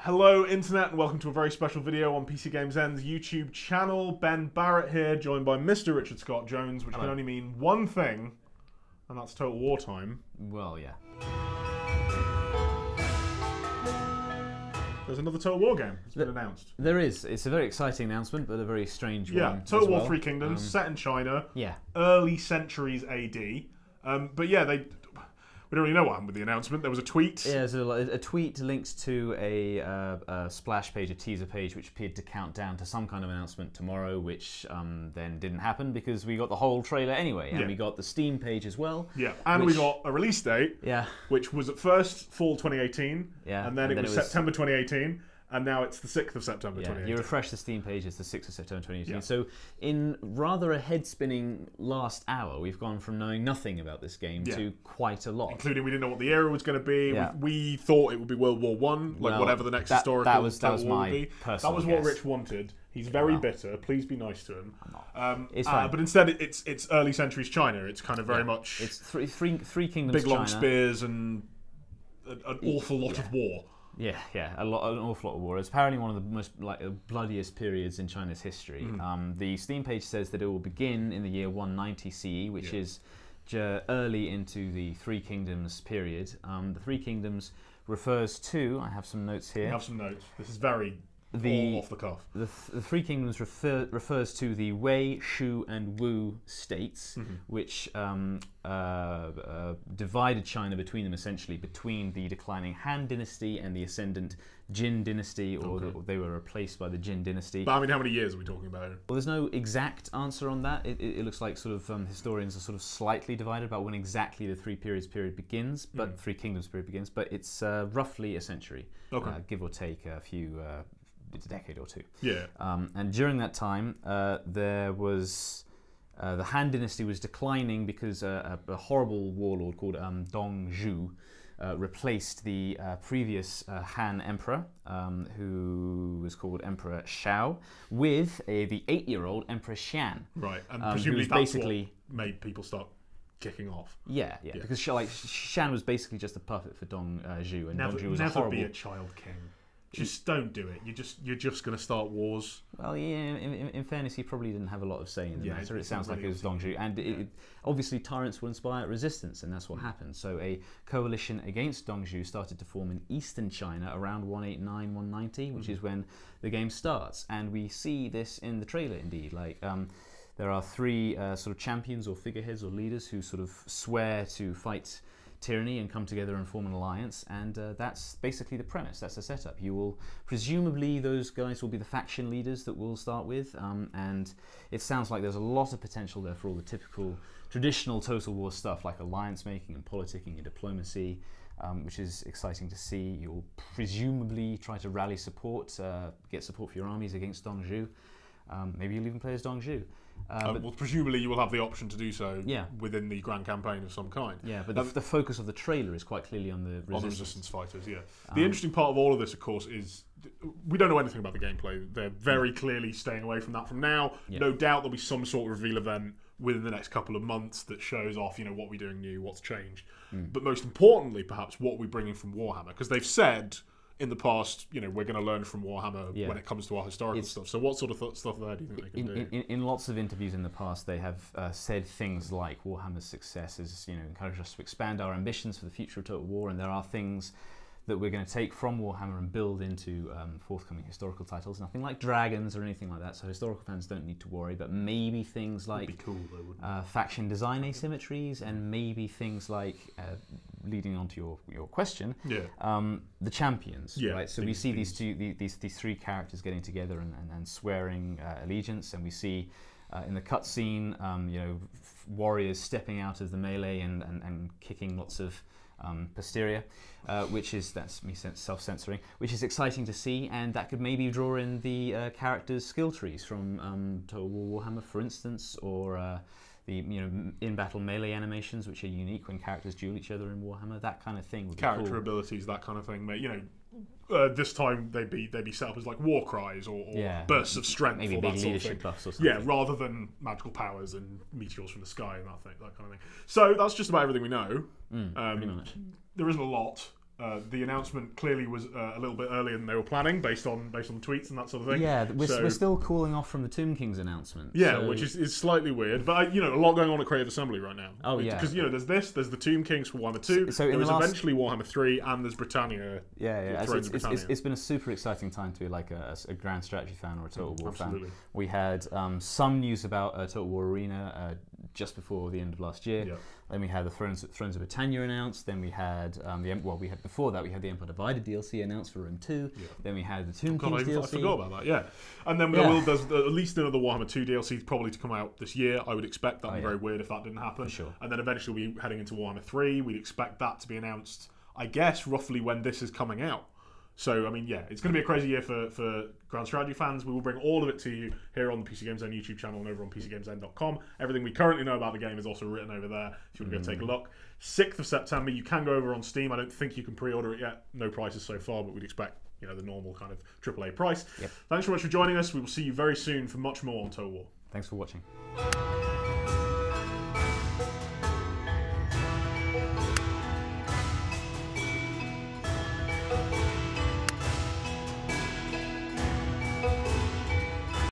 Hello Internet and welcome to a very special video on PCGamesN's YouTube channel. Ben Barrett here, joined by Mr. Richard Scott Jones, which can only mean one thing, and that's Total War time. Well, yeah. There's another Total War game that's been announced. There is. It's a very exciting announcement, but a very strange one. Yeah, Total War Three Kingdoms, set in China, early centuries AD. But yeah, we don't really know what happened with the announcement. There was a tweet. Yeah, there's a tweet linked to a splash page, a teaser page, which appeared to count down to some kind of announcement tomorrow, which then didn't happen because we got the whole trailer anyway, and we got the Steam page as well. Yeah, and we got a release date, which was at first fall 2018, and then it was September 2018. And now it's the 6th of September 2018. You refresh the Steam page, it's the 6th of September 2018. Yeah. So in rather a head-spinning last hour, we've gone from knowing nothing about this game to quite a lot. Including we didn't know what the era was going to be. Yeah. We thought it would be World War I, like whatever the next historical that was my would be. That was what Rich wanted. He's very bitter. Please be nice to him. I'm not. It's fine. But instead, it's early centuries China. It's kind of very much... It's three kingdoms big, long China. spears and an awful lot of war. Yeah, an awful lot of war. It's apparently one of the most bloodiest periods in China's history. The Steam page says that it will begin in the year 190 CE, which is early into the Three Kingdoms period. The Three Kingdoms refers to, I have some notes here. You have some notes. This is very all off the cuff. The Three Kingdoms refers to the Wei, Shu, and Wu states, which divided China between them, essentially between the declining Han dynasty and the ascendant Jin dynasty, or they were replaced by the Jin dynasty. But I mean, how many years are we talking about? Well, there's no exact answer on that. It looks like sort of historians are sort of slightly divided about when exactly the Three Kingdoms begins, but Three Kingdoms period begins. But it's roughly a century, give or take a few. A decade or two. Yeah. And during that time, there was the Han dynasty was declining because a horrible warlord called Dong Zhuo replaced the previous Han emperor, who was called Emperor Shao, with the 8-year-old Emperor Xian. Right, and presumably that's basically what made people start kicking off. Yeah, because Xian was basically just a puppet for Dong Zhuo, and Dong Zhuo was never be a child king. Just don't do it. You're just going to start wars. Well, yeah. In fairness, he probably didn't have a lot of say in the matter. It sounds like it was Dong Zhuo, and obviously tyrants will inspire resistance, and that's what happened. So a coalition against Dong Zhuo started to form in eastern China around 189, 190, which is when the game starts, and we see this in the trailer. Indeed, there are three sort of champions or figureheads or leaders who sort of swear to fight tyranny and come together and form an alliance, and that's basically the premise. That's the setup. You will presumably those guys will be the faction leaders that we'll start with, and it sounds like there's a lot of potential there for all the typical traditional Total War stuff like alliance making and politicking and diplomacy, which is exciting to see. You'll presumably try to rally support, get support for your armies against Dong Zhuo. Maybe you'll even play as Dong Zhuo. Well, presumably you will have the option to do so within the grand campaign of some kind. Yeah, but the focus of the trailer is quite clearly on the resistance fighters. Yeah, the interesting part of all of this, of course, is we don't know anything about the gameplay. They're very clearly staying away from that from now. No doubt there'll be some sort of reveal event within the next couple of months that shows off, what we're doing new, what's changed. But most importantly, perhaps, what we're bringing from Warhammer, because they've said in the past, we're going to learn from Warhammer when it comes to our historical stuff. So what sort of stuff there do you think they can do? In lots of interviews in the past, they have said things like Warhammer's success has encouraged us to expand our ambitions for the future of Total War, and there are things that we're going to take from Warhammer and build into forthcoming historical titles. Nothing like dragons or anything like that, so historical fans don't need to worry, but maybe things like faction design asymmetries, and maybe things like, leading on to your question, the champions, right? So we see these three characters getting together and swearing allegiance, and we see in the cutscene, warriors stepping out of the melee and kicking lots of posterior, that's me self-censoring, which is exciting to see, and that could maybe draw in the characters' skill trees from Total War Warhammer, for instance, or the in-battle melee animations, which are unique when characters duel each other in Warhammer. That kind of thing would be cool. Character abilities, that kind of thing. This time they'd be set up as like war cries or bursts of strength, maybe or big that sort leadership of thing. Buffs or something. Yeah, rather than magical powers and meteors from the sky and that kind of thing. So that's just about everything we know. Pretty much. There isn't a lot. The announcement clearly was a little bit earlier than they were planning, based on tweets and that sort of thing. Yeah, we're still cooling off from the Tomb King's announcement. Yeah, so... which is slightly weird, but a lot going on at Creative Assembly right now. Oh yeah, because there's the Tomb Kings for Warhammer 2. So there's eventually Warhammer 3, and there's Britannia. Yeah. It's been a super exciting time to be like a grand strategy fan or a Total War fan. We had some news about Total War Arena just before the end of last year. Yeah. Then we had the Thrones of Britannia announced. Then we had before that we had the Empire Divided DLC announced for Rome 2. Yeah. Then we had the Tomb Kings DLC. I forgot about that. Yeah, and then there's at least another Warhammer 2 DLC probably to come out this year. I would expect that'd be very weird if that didn't happen. For sure. And then eventually we'll be heading into Warhammer 3. We'd expect that to be announced, I guess, roughly when this is coming out. So, I mean, yeah, it's going to be a crazy year for Grand Strategy fans. We will bring all of it to you here on the PCGamesN YouTube channel and over on PCGamesN.com. Everything we currently know about the game is also written over there if you want to go take a look. 6th of September, you can go over on Steam. I don't think you can pre-order it yet. No prices so far, but we'd expect the normal kind of AAA price. Yep. Thanks so much for joining us. We will see you very soon for much more on Total War. Thanks for watching.